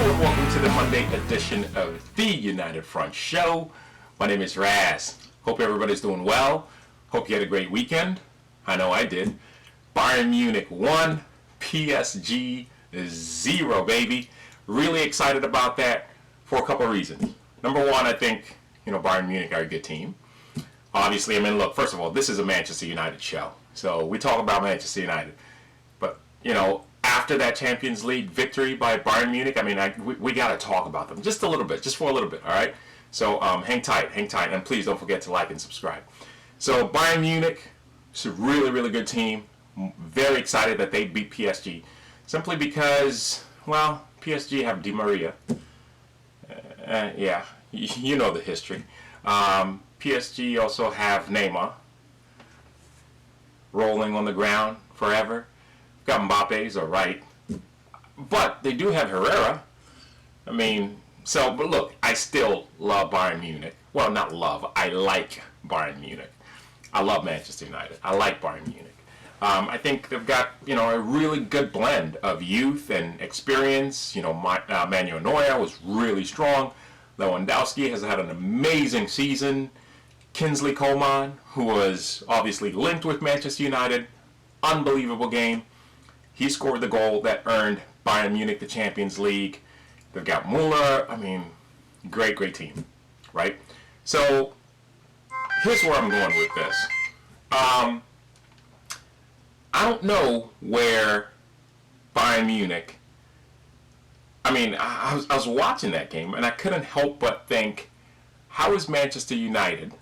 and welcome to the Monday edition of the United Front Show. My name is Raz. Hope everybody's doing well. Hope you had a great weekend. I know I did. Bayern Munich 1, PSG 0, baby. Really excited about that for a couple of reasons. Number one, I think, Bayern Munich are a good team. Obviously, look, first of all, this is a Manchester United show. So we talk about Manchester United. But, after that Champions League victory by Bayern Munich, we got to talk about them just a little bit, just for a little bit, all right? So hang tight, and please don't forget to like and subscribe. So Bayern Munich is a really, really good team. Very excited that they beat PSG, simply because, PSG have Di Maria. Yeah, you know the history. PSG also have Neymar rolling on the ground forever. Got Mbappe's all right, but they do have Herrera. But look, I still love Bayern Munich. Well, not love. I like Bayern Munich. I love Manchester United. I like Bayern Munich. I think they've got a really good blend of youth and experience. Manuel Neuer was really strong. Lewandowski has had an amazing season. Kingsley Coman, who was obviously linked with Manchester United, unbelievable game. He scored the goal that earned Bayern Munich the Champions League. They've got Müller. Great team, right? So here's where I'm going with this. I don't know where Bayern Munich. I was watching that game and I couldn't help but think, how is Manchester United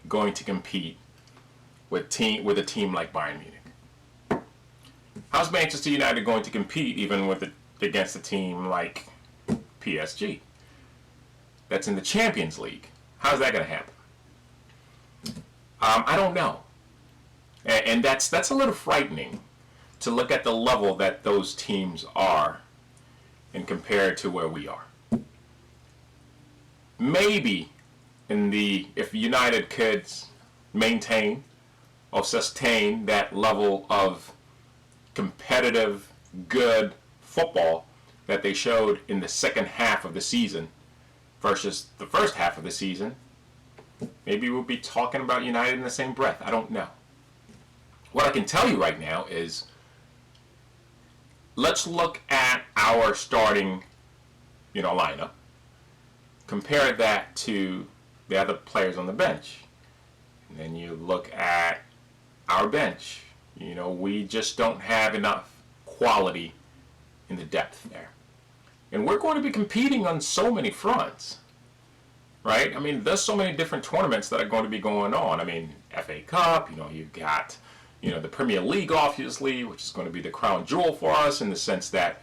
going to compete with a team like Bayern Munich? How's Manchester United going to compete even against a team like PSG that's in the Champions League? How's that going to happen? I don't know. And that's a little frightening to look at the level that those teams are and compare it to where we are. Maybe if United could maintain or sustain that level of competitive, good football that they showed in the second half of the season versus the first half of the season, maybe we'll be talking about United in the same breath. I don't know. What I can tell you right now is, let's look at our starting, lineup. Compare that to the other players on the bench. And then you look at our bench. We just don't have enough quality in the depth there. And we're going to be competing on so many fronts, right? There's so many different tournaments that are going to be going on. FA Cup, you've got, the Premier League, obviously, which is going to be the crown jewel for us in the sense that,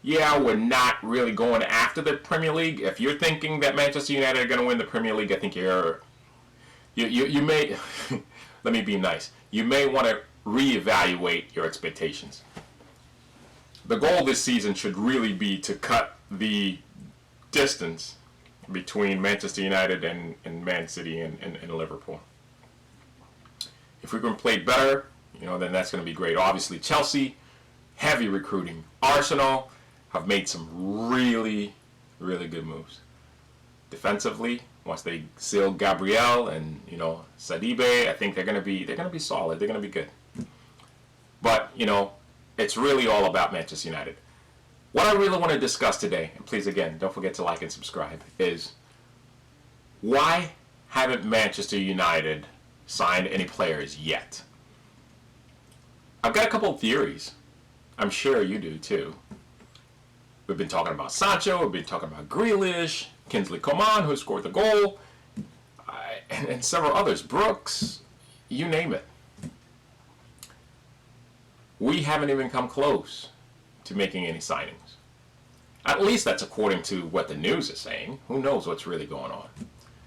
we're not really going after the Premier League. If you're thinking that Manchester United are going to win the Premier League, I think you may, let me be nice, you may want to reevaluate your expectations. The goal this season should really be to cut the distance between Manchester United and Man City and Liverpool. If we can play better, then that's going to be great. Obviously, Chelsea, heavy recruiting. Arsenal have made some really, really good moves. Defensively, once they seal Gabriel and Sadibe, I think they're going to be solid. They're going to be good. But it's really all about Manchester United. What I really want to discuss today, and please again, don't forget to like and subscribe, is why haven't Manchester United signed any players yet? I've got a couple of theories. I'm sure you do too. We've been talking about Sancho, we've been talking about Grealish, Kingsley Coman, who scored the goal, and several others, Brooks, you name it. We haven't even come close to making any signings. At least that's according to what the news is saying. Who knows what's really going on?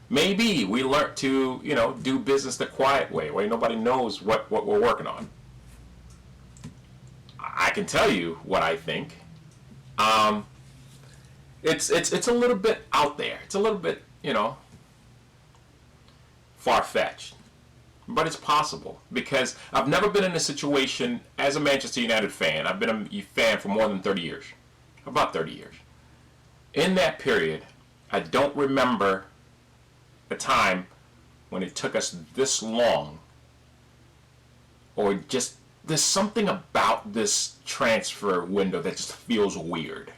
Maybe we learned to, do business the quiet way, where nobody knows what we're working on. I can tell you what I think. It's a little bit out there. It's a little bit, far-fetched. But it's possible, because I've never been in a situation as a Manchester United fan. I've been a fan for more than 30 years. About 30 years. In that period, I don't remember a time when it took us this long, or just there's something about this transfer window that just feels weird.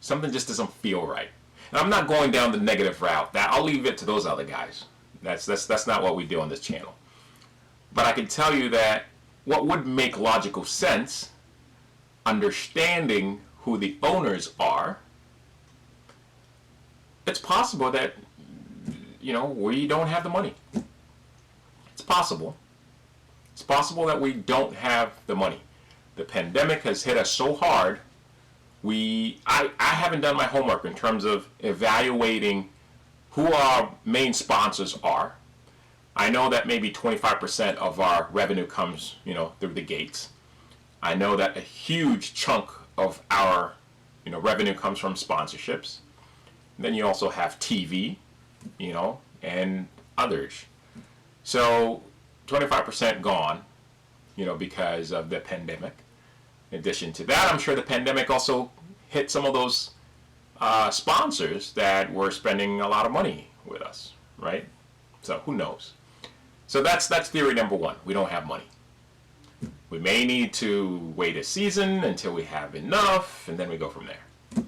Something just doesn't feel right. And I'm not going down the negative route. That I'll leave it to those other guys. That's not what we do on this channel. But I can tell you that what would make logical sense, understanding who the owners are, it's possible that, we don't have the money. It's possible. It's possible that we don't have the money. The pandemic has hit us so hard. I haven't done my homework in terms of evaluating who our main sponsors are. I know that maybe 25% of our revenue comes, through the gates. I know that a huge chunk of our, revenue comes from sponsorships. And then you also have TV, and others. So 25% gone, because of the pandemic. In addition to that, I'm sure the pandemic also hit some of those sponsors that were spending a lot of money with us, right? So who knows? So that's theory number one. We don't have money. We may need to wait a season until we have enough, and then we go from there.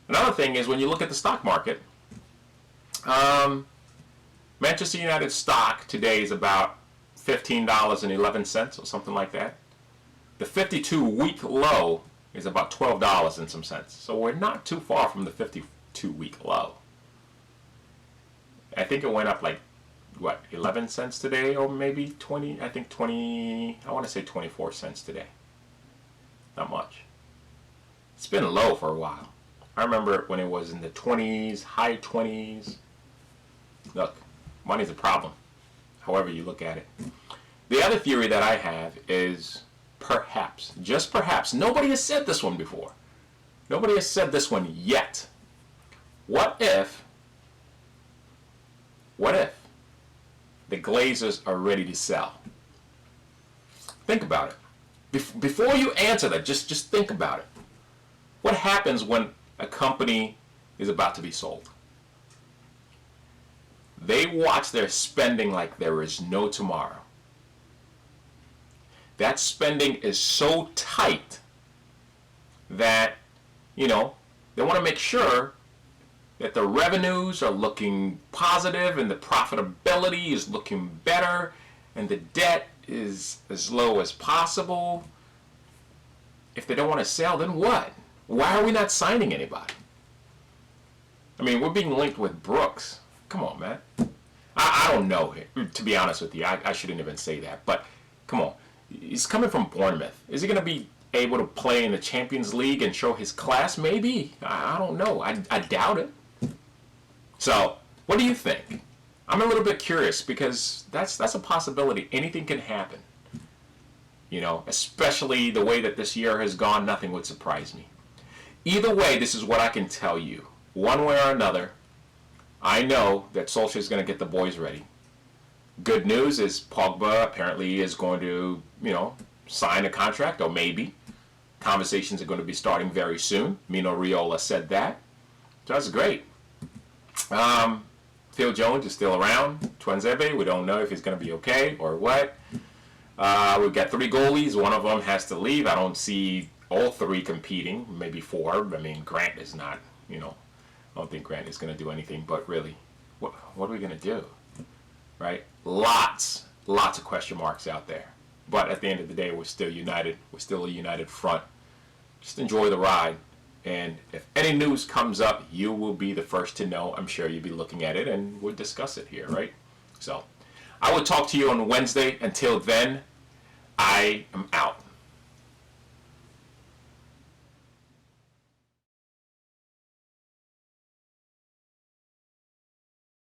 Another thing is when you look at the stock market, Manchester United stock today is about $15.11 or something like that. The 52-week low is about $12 and some cents. So we're not too far from the 52-week low. I think it went up 11 cents today, or maybe 20, I want to say 24 cents today. Not much. It's been low for a while. I remember when it was in the 20s, high 20s. Look, money's a problem, however you look at it. The other theory that I have is perhaps, just perhaps, nobody has said this one before. Nobody has said this one yet. What if the Glazers are ready to sell? Think about it. Before you answer that, just think about it. What happens when a company is about to be sold? They watch their spending like there is no tomorrow. That spending is so tight that, they want to make sure that the revenues are looking positive and the profitability is looking better and the debt is as low as possible. If they don't want to sell, then what? Why are we not signing anybody? I mean, we're being linked with Brooks. Come on, man. I don't know. To be honest with you, I shouldn't even say that. But come on. He's coming from Bournemouth. Is he going to be able to play in the Champions League and show his class? Maybe. I don't know. I doubt it. So, what do you think? I'm a little bit curious because that's a possibility. Anything can happen. Especially the way that this year has gone, nothing would surprise me. Either way, this is what I can tell you. One way or another, I know that Solskjaer is going to get the boys ready. Good news is Pogba apparently is going to, sign a contract, or maybe. Conversations are going to be starting very soon. Mino Raiola said that. So that's great. Phil Jones is still around. Tuanzebe, we don't know if he's going to be okay or what. We've got 3 goalies. One of them has to leave. I don't see all 3 competing. Maybe 4. I mean, Grant is not, I don't think Grant is going to do anything. But really, what are we going to do? Right? Lots of question marks out there. But at the end of the day, we're still united. We're still a united front. Just enjoy the ride. And if any news comes up, you will be the first to know. I'm sure you'll be looking at it, and we'll discuss it here, right? So, I will talk to you on Wednesday. Until then, I am out.